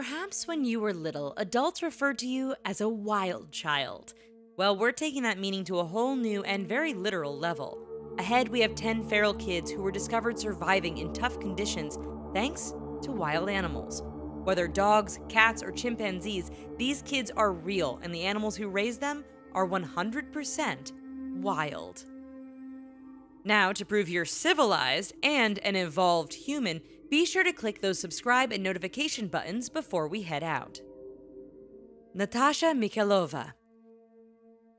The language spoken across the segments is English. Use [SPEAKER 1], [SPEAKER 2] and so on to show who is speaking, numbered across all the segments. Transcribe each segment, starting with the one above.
[SPEAKER 1] Perhaps when you were little, adults referred to you as a wild child. Well, we're taking that meaning to a whole new and very literal level. Ahead, we have 10 feral kids who were discovered surviving in tough conditions thanks to wild animals. Whether dogs, cats, or chimpanzees, these kids are real, and the animals who raise them are 100% wild. Now, to prove you're civilized and an evolved human, be sure to click those subscribe and notification buttons before we head out. Natasha Mikhailova.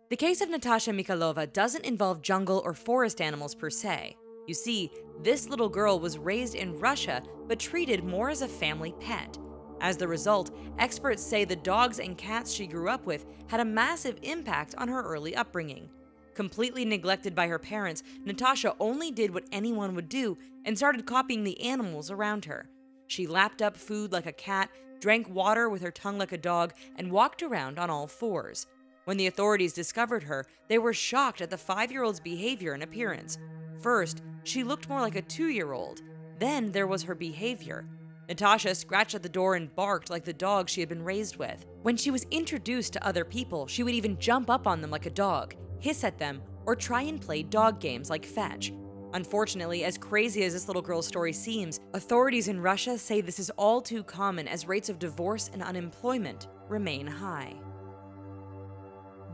[SPEAKER 1] The case of Natasha Mikhailova doesn't involve jungle or forest animals per se. You see, this little girl was raised in Russia but treated more as a family pet. As the result, experts say the dogs and cats she grew up with had a massive impact on her early upbringing. Completely neglected by her parents, Natasha only did what anyone would do and started copying the animals around her. She lapped up food like a cat, drank water with her tongue like a dog, and walked around on all fours. When the authorities discovered her, they were shocked at the 5-year-old's behavior and appearance. First, she looked more like a 2-year-old. Then there was her behavior. Natasha scratched at the door and barked like the dog she had been raised with. When she was introduced to other people, she would even jump up on them like a dog, hiss at them, or try and play dog games like fetch. Unfortunately, as crazy as this little girl's story seems, authorities in Russia say this is all too common as rates of divorce and unemployment remain high.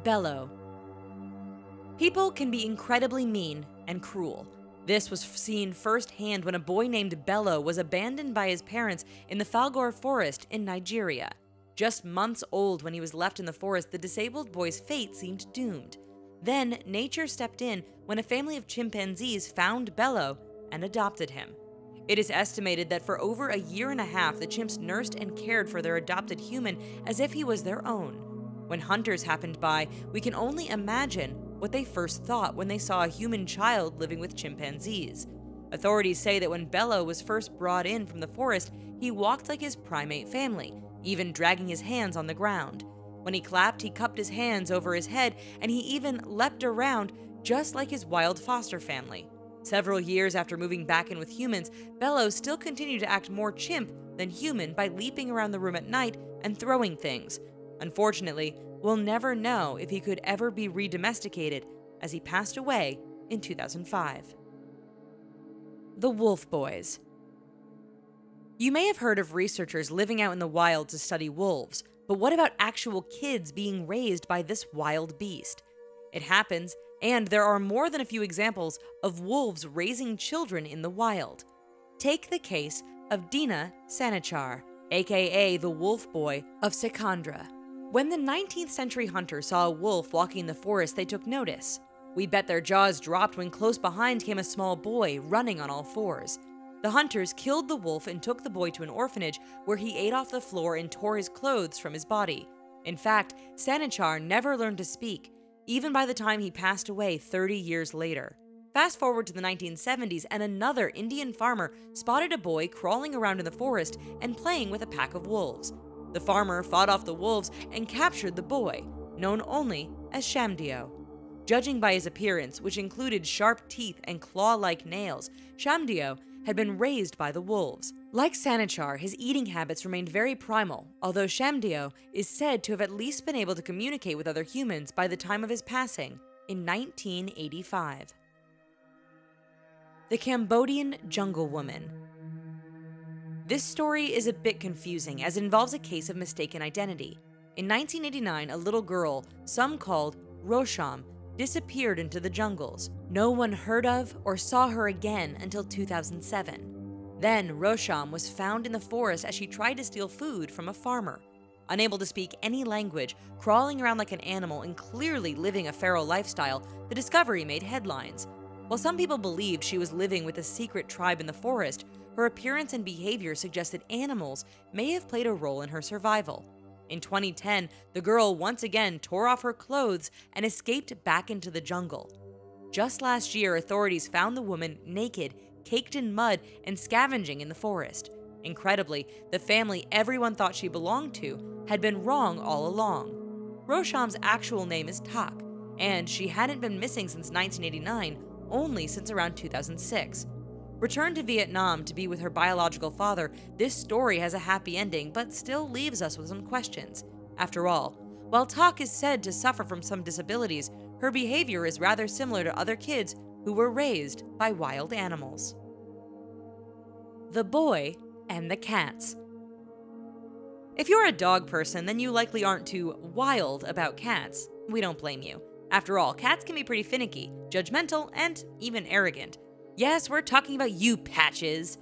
[SPEAKER 1] Bello. People can be incredibly mean and cruel. This was seen firsthand when a boy named Bello was abandoned by his parents in the Falgore forest in Nigeria. Just months old when he was left in the forest, the disabled boy's fate seemed doomed. Then, nature stepped in when a family of chimpanzees found Bello and adopted him. It is estimated that for over a year and a half, the chimps nursed and cared for their adopted human as if he was their own. When hunters happened by, we can only imagine what they first thought when they saw a human child living with chimpanzees. Authorities say that when Bello was first brought in from the forest, he walked like his primate family, even dragging his hands on the ground. When he clapped, he cupped his hands over his head, and he even leapt around just like his wild foster family. Several years after moving back in with humans, Bello still continued to act more chimp than human by leaping around the room at night and throwing things. Unfortunately, we'll never know if he could ever be re-domesticated, as he passed away in 2005. The Wolf Boys. You may have heard of researchers living out in the wild to study wolves, but what about actual kids being raised by this wild beast? It happens, and there are more than a few examples of wolves raising children in the wild. Take the case of Dina Sanichar, aka the Wolf Boy of Sikandra. When the 19th century hunters saw a wolf walking in the forest, they took notice. We bet their jaws dropped when close behind came a small boy running on all fours. The hunters killed the wolf and took the boy to an orphanage where he ate off the floor and tore his clothes from his body. In fact, Sanichar never learned to speak, even by the time he passed away 30 years later. Fast forward to the 1970s, and another Indian farmer spotted a boy crawling around in the forest and playing with a pack of wolves. The farmer fought off the wolves and captured the boy, known only as Shamdeo. Judging by his appearance, which included sharp teeth and claw-like nails, Shamdeo had been raised by the wolves. Like Sanichar, his eating habits remained very primal, although Shamdeo is said to have at least been able to communicate with other humans by the time of his passing in 1985. The Cambodian Jungle Woman. This story is a bit confusing as it involves a case of mistaken identity. In 1989, a little girl, some called Rosham, disappeared into the jungles. No one heard of or saw her again until 2007. Then, Rosham was found in the forest as she tried to steal food from a farmer. Unable to speak any language, crawling around like an animal, and clearly living a feral lifestyle, the discovery made headlines. While some people believed she was living with a secret tribe in the forest, her appearance and behavior suggested animals may have played a role in her survival. In 2010, the girl once again tore off her clothes and escaped back into the jungle. Just last year, authorities found the woman naked, caked in mud, and scavenging in the forest. Incredibly, the family everyone thought she belonged to had been wrong all along. Rosham's actual name is Tak, and she hadn't been missing since 1989, only since around 2006. Returned to Vietnam to be with her biological father, this story has a happy ending but still leaves us with some questions. After all, while Tak is said to suffer from some disabilities, her behavior is rather similar to other kids who were raised by wild animals. The Boy and the Cats. If you're a dog person, then you likely aren't too wild about cats. We don't blame you. After all, cats can be pretty finicky, judgmental, and even arrogant. Yes, we're talking about you, Patches.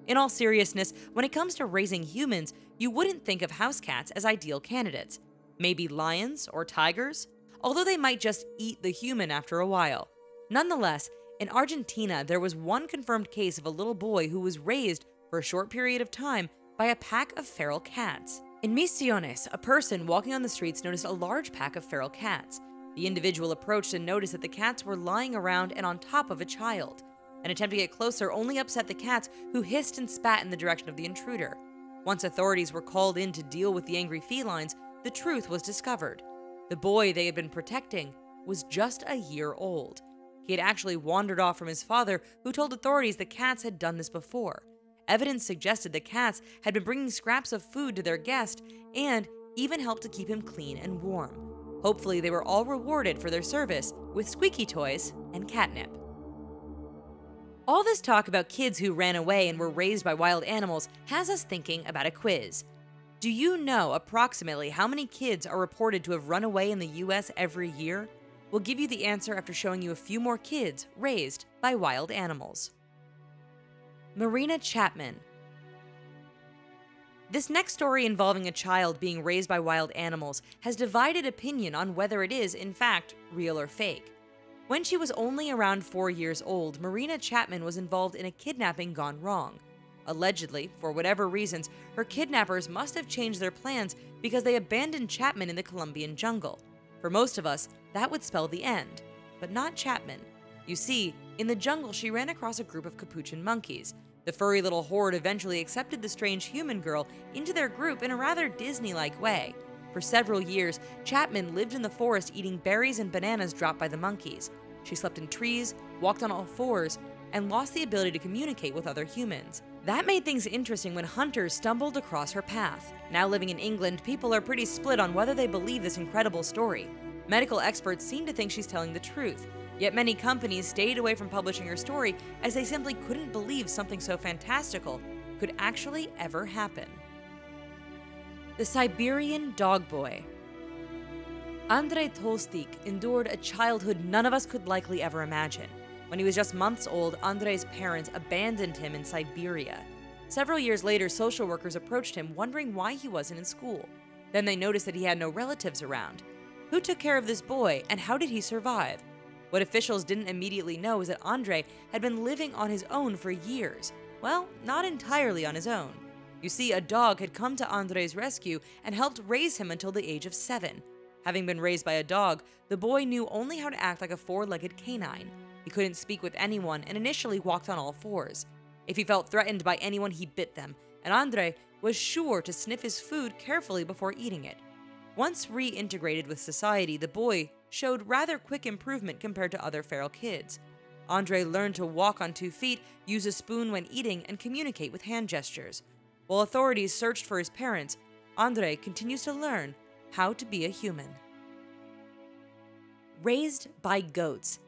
[SPEAKER 1] In all seriousness, when it comes to raising humans, you wouldn't think of house cats as ideal candidates. Maybe lions or tigers? Although they might just eat the human after a while. Nonetheless, in Argentina, there was one confirmed case of a little boy who was raised for a short period of time by a pack of feral cats. In Misiones, a person walking on the streets noticed a large pack of feral cats. The individual approached and noticed that the cats were lying around and on top of a child. An attempt to get closer only upset the cats, who hissed and spat in the direction of the intruder. Once authorities were called in to deal with the angry felines, the truth was discovered. The boy they had been protecting was just a year old. He had actually wandered off from his father, who told authorities the cats had done this before. Evidence suggested the cats had been bringing scraps of food to their guest and even helped to keep him clean and warm. Hopefully, they were all rewarded for their service with squeaky toys and catnip. All this talk about kids who ran away and were raised by wild animals has us thinking about a quiz. Do you know approximately how many kids are reported to have run away in the US every year? We'll give you the answer after showing you a few more kids raised by wild animals. Marina Chapman. This next story involving a child being raised by wild animals has divided opinion on whether it is, in fact, real or fake. When she was only around 4 years old, Marina Chapman was involved in a kidnapping gone wrong. Allegedly, for whatever reasons, her kidnappers must have changed their plans because they abandoned Chapman in the Colombian jungle. For most of us, that would spell the end, but not Chapman. You see, in the jungle she ran across a group of capuchin monkeys. The furry little horde eventually accepted the strange human girl into their group in a rather Disney-like way. For several years, Chapman lived in the forest eating berries and bananas dropped by the monkeys. She slept in trees, walked on all fours, and lost the ability to communicate with other humans. That made things interesting when hunters stumbled across her path. Now living in England, people are pretty split on whether they believe this incredible story. Medical experts seem to think she's telling the truth, yet many companies stayed away from publishing her story as they simply couldn't believe something so fantastical could actually ever happen. The Siberian Dog Boy. Andrei Tolstik endured a childhood none of us could likely ever imagine. When he was just months old, Andrei's parents abandoned him in Siberia. Several years later, social workers approached him wondering why he wasn't in school. Then they noticed that he had no relatives around. Who took care of this boy, and how did he survive? What officials didn't immediately know is that Andrei had been living on his own for years. Well, not entirely on his own. You see, a dog had come to Andrei's rescue and helped raise him until the age of 7. Having been raised by a dog, the boy knew only how to act like a four-legged canine. He couldn't speak with anyone and initially walked on all fours. If he felt threatened by anyone, he bit them, and Andrei was sure to sniff his food carefully before eating it. Once reintegrated with society, the boy showed rather quick improvement compared to other feral kids. Andrei learned to walk on 2 feet, use a spoon when eating, and communicate with hand gestures. While authorities searched for his parents, Andrei continues to learn how to be a human. Raised by goats.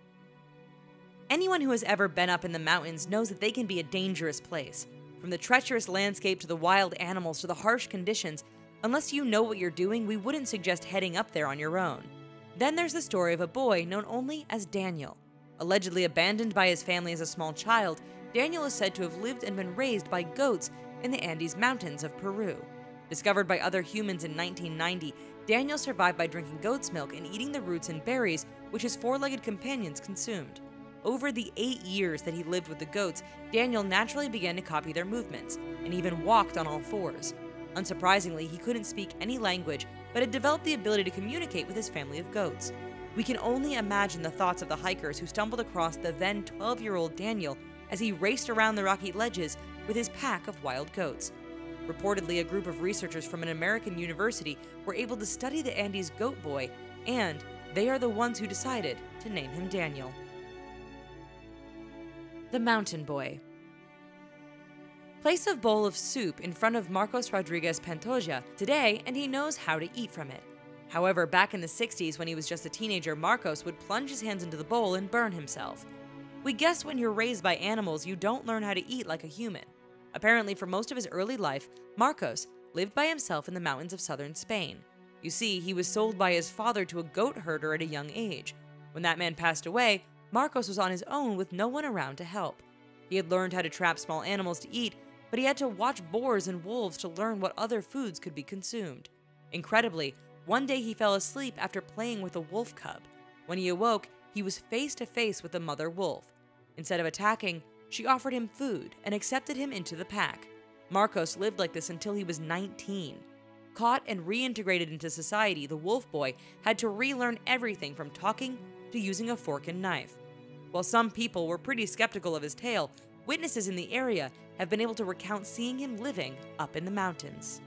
[SPEAKER 1] Anyone who has ever been up in the mountains knows that they can be a dangerous place. From the treacherous landscape to the wild animals to the harsh conditions, unless you know what you're doing, we wouldn't suggest heading up there on your own. Then there's the story of a boy known only as Daniel. Allegedly abandoned by his family as a small child, Daniel is said to have lived and been raised by goats in the Andes Mountains of Peru. Discovered by other humans in 1990, Daniel survived by drinking goat's milk and eating the roots and berries which his four-legged companions consumed. Over the 8 years that he lived with the goats, Daniel naturally began to copy their movements, and even walked on all fours. Unsurprisingly, he couldn't speak any language, but had developed the ability to communicate with his family of goats. We can only imagine the thoughts of the hikers who stumbled across the then 12-year-old Daniel as he raced around the rocky ledges with his pack of wild goats. Reportedly, a group of researchers from an American university were able to study the Andes goat boy, and they are the ones who decided to name him Daniel. The Mountain Boy. Place a bowl of soup in front of Marcos Rodriguez Pantoja today and he knows how to eat from it. However, back in the 60s when he was just a teenager, Marcos would plunge his hands into the bowl and burn himself. We guess when you're raised by animals, you don't learn how to eat like a human. Apparently, for most of his early life, Marcos lived by himself in the mountains of southern Spain. You see, he was sold by his father to a goat herder at a young age. When that man passed away, Marcos was on his own with no one around to help. He had learned how to trap small animals to eat, but he had to watch boars and wolves to learn what other foods could be consumed. Incredibly, one day he fell asleep after playing with a wolf cub. When he awoke, he was face to face with the mother wolf. Instead of attacking, she offered him food and accepted him into the pack. Marcos lived like this until he was 19. Caught and reintegrated into society, the wolf boy had to relearn everything from talking to using a fork and knife. While some people were pretty skeptical of his tale, witnesses in the area have been able to recount seeing him living up in the mountains.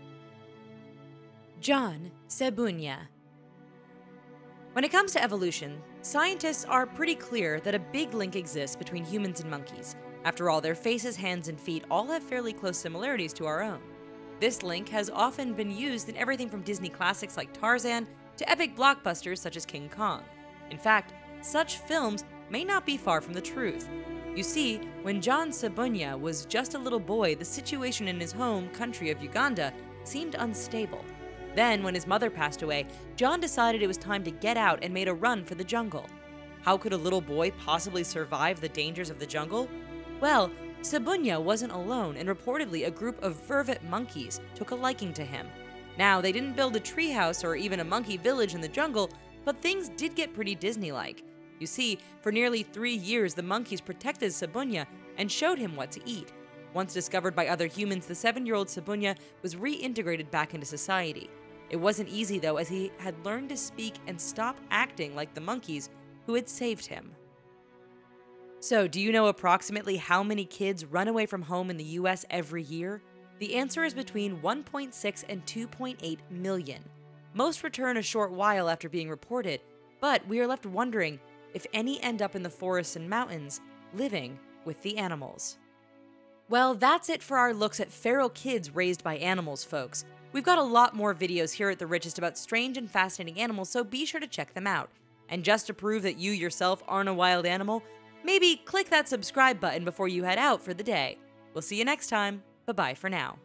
[SPEAKER 1] John Cebuña. When it comes to evolution, scientists are pretty clear that a big link exists between humans and monkeys. After all, their faces, hands, and feet all have fairly close similarities to our own. This link has often been used in everything from Disney classics like Tarzan to epic blockbusters such as King Kong. In fact, such films may not be far from the truth. You see, when John Cebuña was just a little boy, the situation in his home country of Uganda seemed unstable. Then, when his mother passed away, John decided it was time to get out and made a run for the jungle. How could a little boy possibly survive the dangers of the jungle? Well, Cebuña wasn't alone, and reportedly a group of vervet monkeys took a liking to him. Now, they didn't build a treehouse or even a monkey village in the jungle, but things did get pretty Disney-like. You see, for nearly 3 years, the monkeys protected Cebuña and showed him what to eat. Once discovered by other humans, the 7-year-old Cebuña was reintegrated back into society. It wasn't easy, though, as he had learned to speak and stop acting like the monkeys who had saved him. So, do you know approximately how many kids run away from home in the US every year? The answer is between 1.6 and 2.8 million. Most return a short while after being reported, but we are left wondering if any end up in the forests and mountains, living with the animals. Well, that's it for our looks at feral kids raised by animals, folks. We've got a lot more videos here at The Richest about strange and fascinating animals, so be sure to check them out. And just to prove that you yourself aren't a wild animal, maybe click that subscribe button before you head out for the day. We'll see you next time. Bye-bye for now.